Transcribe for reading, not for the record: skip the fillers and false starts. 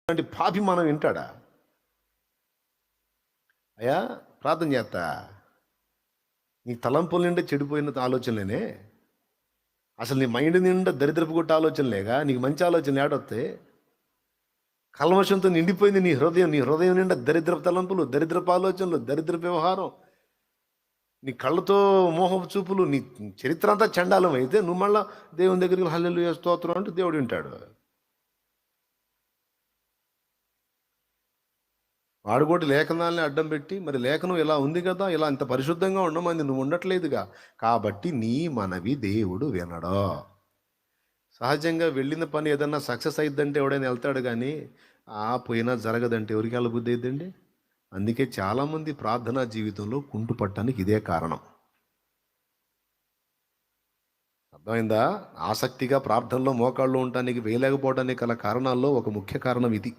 అలాంటి పాపి మనం వింటాడా? అయ్యా ప్రార్థన చేస్తా, నీ తలంపుల నిండా చెడిపోయిన ఆలోచనలేనే, అసలు నీ మైండ్ నిండా దరిద్రపు కొట్టే ఆలోచనలేగా, నీకు మంచి ఆలోచనలు ఏడొస్తాయి? కల్మషంతో నిండిపోయింది నీ హృదయం నిండా దరిద్రపు తలంపులు, దరిద్రపు ఆలోచనలు, దరిద్రపు వ్యవహారం, నీ కళ్ళతో మోహపు చూపులు, నీ చరిత్ర అంతా చండాలం అయితే నువ్వు మళ్ళా దేవుని దగ్గరికి హల్లెలూయా స్తోత్రం అంటే దేవుడు వింటాడు. వాడు కూడా లేఖనాలని అడ్డం పెట్టి, మరి లేఖనం ఇలా ఉంది కదా, ఇలా ఇంత పరిశుద్ధంగా ఉండమంది, నువ్వు ఉండట్లేదుగా, కాబట్టి నీ మనవి దేవుడు వినడో. సహజంగా వెళ్ళిన పని ఏదన్నా సక్సెస్ అయిద్దంటే ఎవడైనా వెళ్తాడు కానీ, పోయినా జరగదంటే ఎవరికి వెళ్ళ బుద్ధి అయిద్దండి? అందుకే చాలామంది ప్రార్థనా జీవితంలో కుంటుపట్టడానికి ఇదే కారణం. అర్థమైందా? ఆసక్తిగా ప్రార్థనలో మోకాళ్ళు ఉండటానికి వేయలేకపోవడానికి గల కారణాల్లో ఒక ముఖ్య కారణం ఇది.